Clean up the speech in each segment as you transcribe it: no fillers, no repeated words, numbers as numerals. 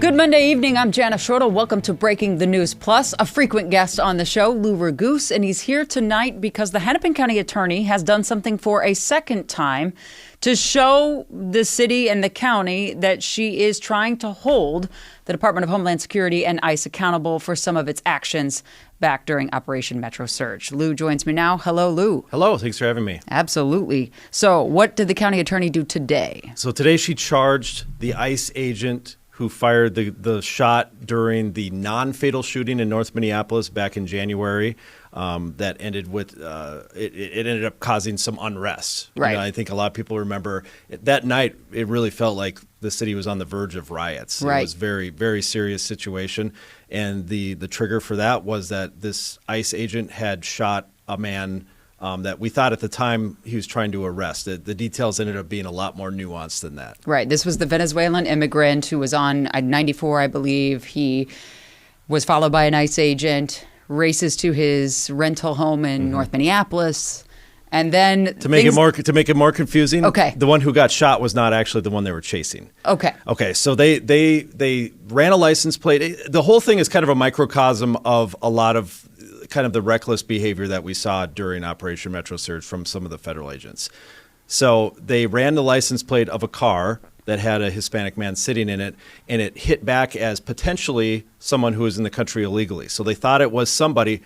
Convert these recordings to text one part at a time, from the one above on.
Good Monday evening. I'm Jana Shortle. Welcome to Breaking the News Plus, a frequent guest on the show, Lou Raguse, and he's here tonight because the Hennepin County Attorney has done something for a second time to show the city and the county that she is trying to hold the Department of Homeland Security and ICE accountable for some of its actions back during Operation Metro Surge. Lou joins me now. Hello, Lou. Hello. Thanks for having me. Absolutely. So what did the county attorney do today? So today she charged the ICE agent who fired the shot during the non-fatal shooting in North Minneapolis back in January that ended with it ended up causing some unrest. Right. I think a lot of people remember that night. It really felt like the city was on the verge of riots. Right. It was very, very serious situation. And the trigger for that was that this ICE agent had shot a man that we thought at the time he was trying to arrest. The details ended up being a lot more nuanced than that. Right. This was the Venezuelan immigrant who was on 94, I believe. He was followed by an ICE agent, races to his rental home in North Minneapolis. And then to make it more confusing, okay, the one who got shot was not actually the one they were chasing. Okay. So they ran a license plate. The whole thing is kind of a microcosm of a lot of kind of the reckless behavior that we saw during Operation Metro Surge from some of the federal agents. So they ran the license plate of a car that had a Hispanic man sitting in it, and it hit back as potentially someone who was in the country illegally. So they thought it was somebody.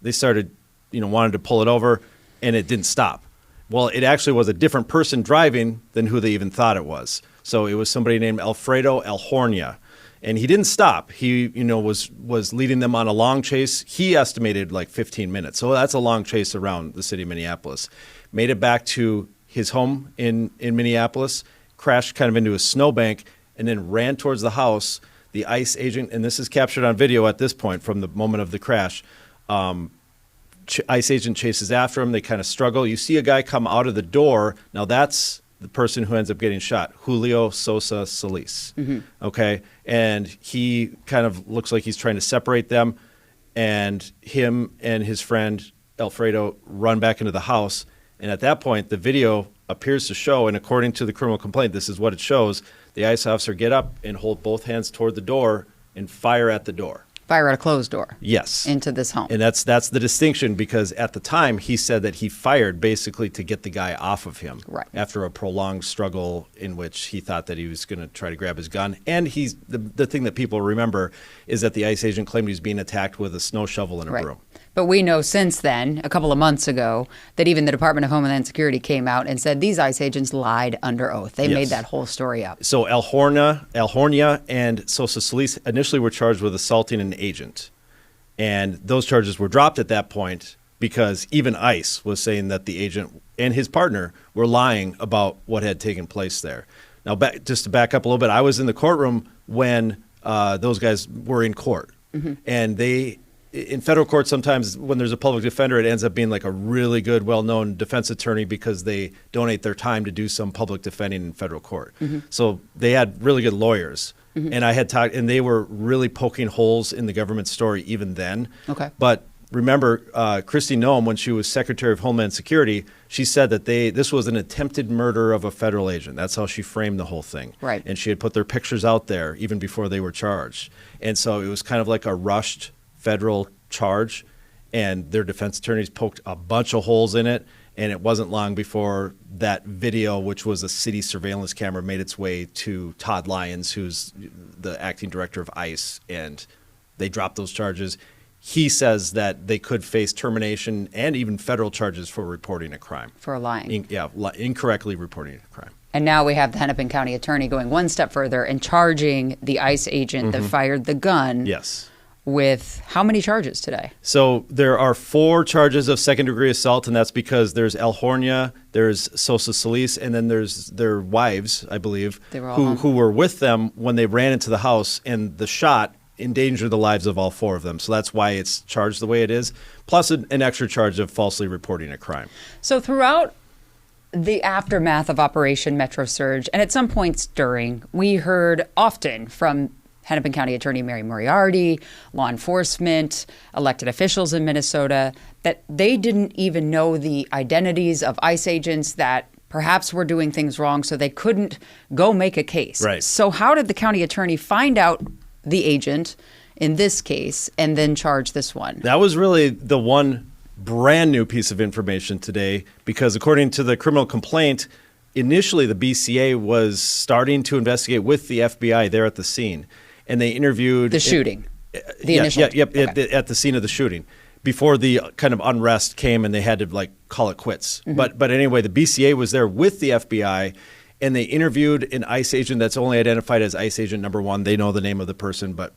They started, wanted to pull it over, and it didn't stop. Well, it actually was a different person driving than who they even thought it was. So it was somebody named Alfredo Alhornia. And he didn't stop. He, was leading them on a long chase. He estimated like 15 minutes. So that's a long chase around the city of Minneapolis. Made it back to his home in Minneapolis, crashed kind of into a snowbank, and then ran towards the house. The ICE agent, and this is captured on video at this point from the moment of the crash, ICE agent chases after him. They kind of struggle. You see a guy come out of the door. Now that's the person who ends up getting shot, Julio Sosa Solis. Okay. And he kind of looks like he's trying to separate them. And him and his friend, Alfredo, run back into the house. And at that point, the video appears to show, and according to the criminal complaint, this is what it shows. The ICE officer get up and hold both hands toward the door and fire at the door. Fire at a closed door. Yes. Into this home. And that's the distinction, because at the time he said that he fired basically to get the guy off of him. Right. After a prolonged struggle in which he thought that he was going to try to grab his gun. And the thing that people remember is that the ICE agent claimed he was being attacked with a snow shovel and a broom. But we know since then, a couple of months ago, that even the Department of Homeland Security came out and said these ICE agents lied under oath. They made that whole story up. So Alhornia and Sosa Solis initially were charged with assaulting an agent. And those charges were dropped at that point because even ICE was saying that the agent and his partner were lying about what had taken place there. Now, just to back up a little bit, I was in the courtroom when those guys were in court. And in federal court, sometimes when there's a public defender, it ends up being like a really good, well-known defense attorney because they donate their time to do some public defending in federal court. So they had really good lawyers. And I had talked, and they were really poking holes in the government story even then. Okay. But remember, Kristi Noem, when she was Secretary of Homeland Security, she said that this was an attempted murder of a federal agent. That's how she framed the whole thing. Right. And she had put their pictures out there even before they were charged. And so it was kind of like a rushed federal charge, and their defense attorneys poked a bunch of holes in it. And it wasn't long before that video, which was a city surveillance camera, made its way to Todd Lyons, who's the acting director of ICE, and they dropped those charges. He says that they could face termination and even federal charges for reporting a crime. For lying. Incorrectly reporting a crime. And now we have the Hennepin County attorney going one step further and charging the ICE agent that fired the gun. Yes. With how many charges today? So there are 4 charges of second-degree assault, and that's because there's Alhornia, there's Sosa Solis, and then there's their wives, I believe, who were with them when they ran into the house, and the shot endangered the lives of all 4 of them. So that's why it's charged the way it is, plus an extra charge of falsely reporting a crime. So throughout the aftermath of Operation Metro Surge, and at some points during, we heard often from Hennepin County Attorney Mary Moriarty, law enforcement, elected officials in Minnesota, that they didn't even know the identities of ICE agents that perhaps were doing things wrong, so they couldn't go make a case. Right. So how did the county attorney find out the agent in this case and then charge this one? That was really the one brand new piece of information today, because according to the criminal complaint, initially the BCA was starting to investigate with the FBI there at the scene, and they interviewed The shooting. At the scene of the shooting, before the kind of unrest came and they had to like call it quits. Mm-hmm. But anyway, the BCA was there with the FBI, and they interviewed an ICE agent that's only identified as ICE agent number 1. They know the name of the person, but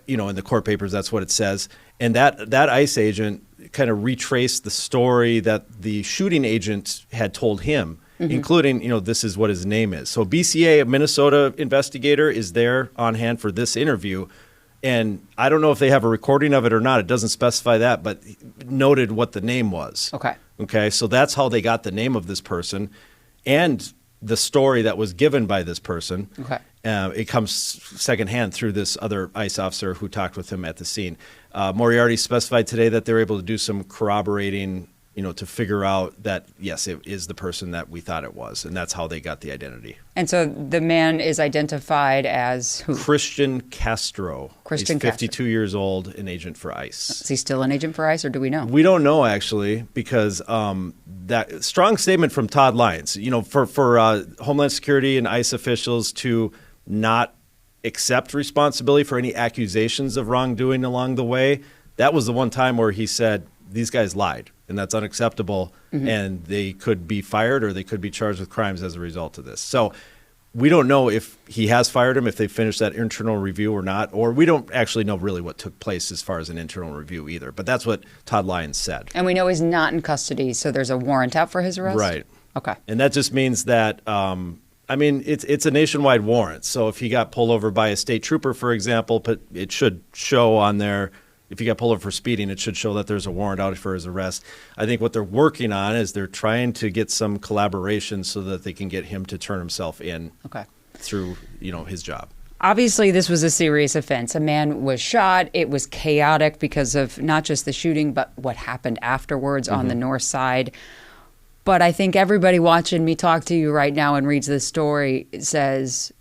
in the court papers, that's what it says. And that ICE agent kind of retraced the story that the shooting agent had told him, including, this is what his name is. So BCA, a Minnesota investigator, is there on hand for this interview. And I don't know if they have a recording of it or not. It doesn't specify that, but noted what the name was. Okay. So that's how they got the name of this person and the story that was given by this person. Okay. It comes secondhand through this other ICE officer who talked with him at the scene. Moriarty specified today that they were able to do some corroborating, to figure out that, yes, it is the person that we thought it was. And that's how they got the identity. And so the man is identified as who? Christian Castro. He's 52 years old, an agent for ICE. Is he still an agent for ICE, or do we know? We don't know, actually, because that strong statement from Todd Lyons, for Homeland Security and ICE officials to not accept responsibility for any accusations of wrongdoing along the way, that was the one time where he said, these guys lied, and that's unacceptable, and they could be fired or they could be charged with crimes as a result of this. So we don't know if he has fired him, if they finished that internal review or not, or we don't actually know really what took place as far as an internal review either. But that's what Todd Lyons said. And we know he's not in custody, so there's a warrant out for his arrest? Right. Okay. And that just means that, it's a nationwide warrant. So if he got pulled over by a state trooper, for example, but it should show on there. If he got pulled over for speeding, it should show that there's a warrant out for his arrest. I think what they're working on is they're trying to get some collaboration so that they can get him to turn himself in through, his job. Obviously, this was a serious offense. A man was shot. It was chaotic because of not just the shooting, but what happened afterwards on the north side. But I think everybody watching me talk to you right now and reads this story says,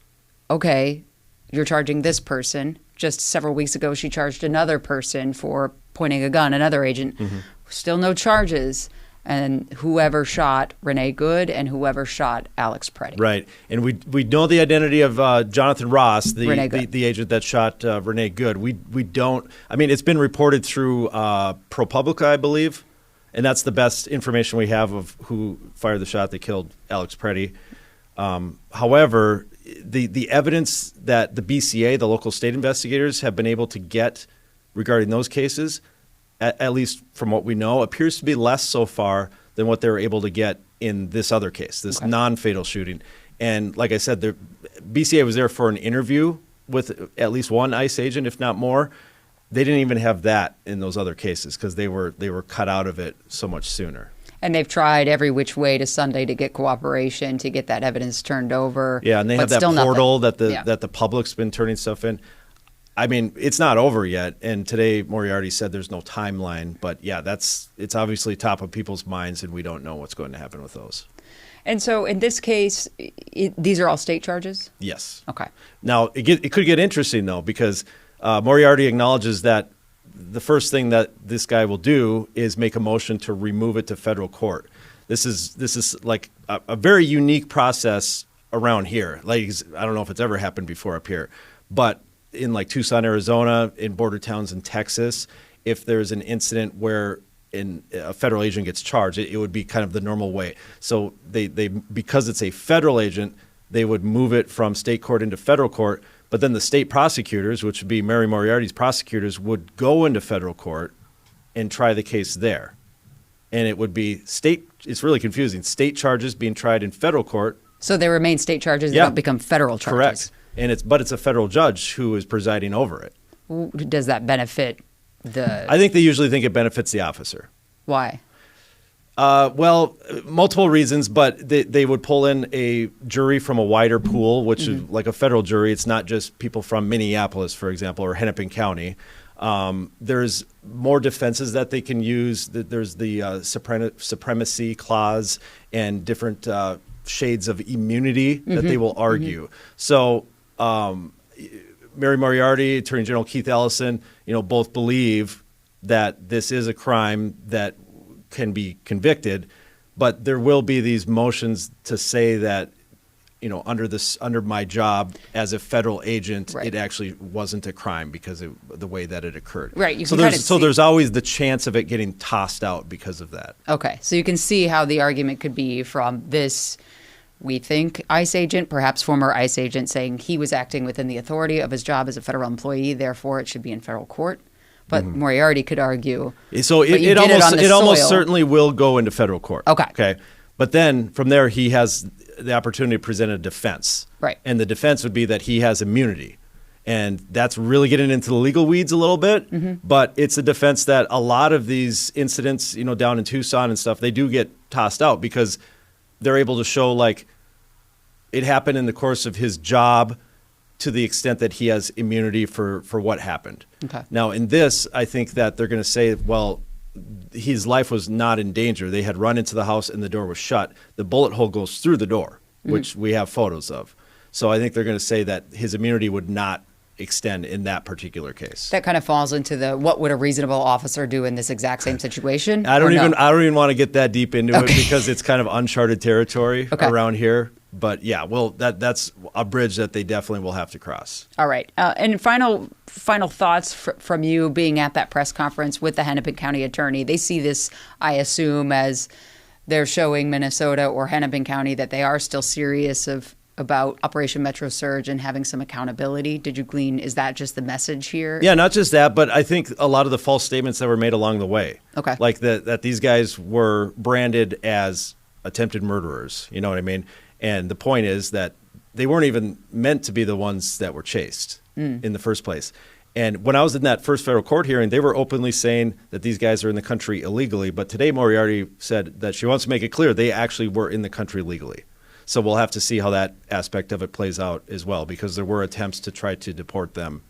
okay, you're charging this person. Just several weeks ago, she charged another person for pointing a gun, another agent. Still no charges. And whoever shot Renee Good and whoever shot Alex Preddy. Right. And we know the identity of Jonathan Ross, the agent that shot Renee Good. We don't – it's been reported through ProPublica, I believe. And that's the best information we have of who fired the shot that killed Alex Preddy. However, the evidence that the BCA, the local state investigators, have been able to get regarding those cases, at least from what we know, appears to be less so far than what they were able to get in this other case, this non-fatal shooting. And like I said, the BCA was there for an interview with at least one ICE agent, if not more. They didn't even have that in those other cases because they were cut out of it so much sooner. And they've tried every which way to Sunday to get cooperation, to get that evidence turned over. Yeah, and they have that portal that the public's been turning stuff in. It's not over yet. And today Moriarty said there's no timeline. But yeah, it's obviously top of people's minds, and we don't know what's going to happen with those. And so in this case, these are all state charges? Yes. Okay. Now, it could get interesting, though, because Moriarty acknowledges that the first thing that this guy will do is make a motion to remove it to federal court. This is like a very unique process around here. Like, I don't know if it's ever happened before up here, but in like Tucson, Arizona, in border towns in Texas, if there's an incident where a federal agent gets charged, it would be kind of the normal way. So they because it's a federal agent, they would move it from state court into federal court. But then the state prosecutors, which would be Mary Moriarty's prosecutors, would go into federal court and try the case there. And it would be it's really confusing, state charges being tried in federal court. So they remain state charges, they don't become federal charges. Correct. And it's a federal judge who is presiding over it. Does that benefit I think they usually think it benefits the officer. Why? Well, multiple reasons, but they would pull in a jury from a wider pool, which is like a federal jury. It's not just people from Minneapolis, for example, or Hennepin County. There's more defenses that they can use. There's the supremacy clause and different shades of immunity that they will argue. So Mary Moriarty, Attorney General Keith Ellison, both believe that this is a crime that can be convicted, but there will be these motions to say that under my job as a federal agent, it actually wasn't a crime because of the way that it occurred. Right. So there's always the chance of it getting tossed out because of that. Okay. So you can see how the argument could be from this, we think, ICE agent, perhaps former ICE agent, saying he was acting within the authority of his job as a federal employee, therefore it should be in federal court. But Moriarty could argue. So it almost certainly will go into federal court. Okay. But then from there, he has the opportunity to present a defense. Right. And the defense would be that he has immunity. And that's really getting into the legal weeds a little bit. But it's a defense that a lot of these incidents, down in Tucson and stuff, they do get tossed out because they're able to show like it happened in the course of his job to the extent that he has immunity for what happened. Okay. Now, in this, I think that they're going to say, well, his life was not in danger. They had run into the house and the door was shut. The bullet hole goes through the door, which we have photos of. So I think they're going to say that his immunity would not extend in that particular case. That kind of falls into the what would a reasonable officer do in this exact same situation? I don't even want to get that deep into it because it's kind of uncharted territory around here. But yeah, well, that's a bridge that they definitely will have to cross. All right. And final thoughts from you being at that press conference with the Hennepin County attorney. They see this, I assume, as they're showing Minnesota or Hennepin County that they are still serious about Operation Metro Surge and having some accountability. Did you glean, is that just the message here? Yeah, not just that, but I think a lot of the false statements that were made along the way. Okay. Like that these guys were branded as attempted murderers. You know what I mean? And the point is that they weren't even meant to be the ones that were chased in the first place. And when I was in that first federal court hearing, they were openly saying that these guys are in the country illegally. But today Moriarty said that she wants to make it clear they actually were in the country legally. So we'll have to see how that aspect of it plays out as well, because there were attempts to try to deport them,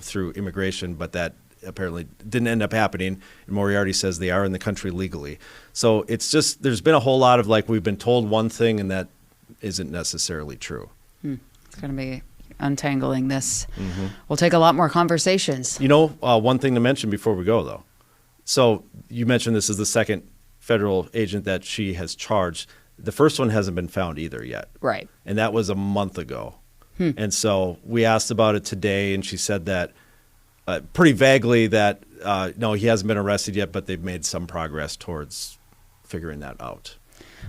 through immigration, but that apparently didn't end up happening. And Moriarty says they are in the country legally. So it's just, there's been a whole lot of we've been told one thing and that isn't necessarily true. It's going to be untangling this. We'll take a lot more conversations. One thing to mention before we go, though. So you mentioned this is the second federal agent that she has charged. The first one hasn't been found either yet. Right. And that was a month ago. And so we asked about it today, and she said that pretty vaguely that, no, he hasn't been arrested yet, but they've made some progress towards figuring that out.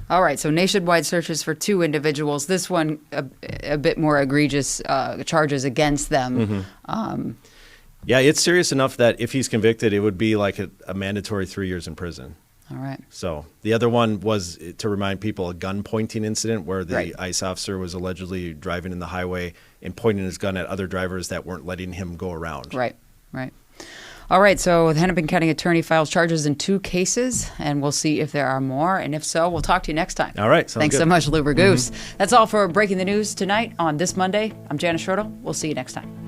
All right. So nationwide searches for 2 individuals. This one, a bit more egregious charges against them. Yeah, it's serious enough that if he's convicted, it would be like a mandatory 3 years in prison. All right. So the other one was, to remind people, a gun pointing incident where the ICE officer was allegedly driving in the highway and pointing his gun at other drivers that weren't letting him go around. Right. All right. So the Hennepin County attorney files charges in 2 cases, and we'll see if there are more. And if so, we'll talk to you next time. All right. Thanks so much, Lou Raguse. That's all for Breaking the News tonight on this Monday. I'm Janice Schroeder. We'll see you next time.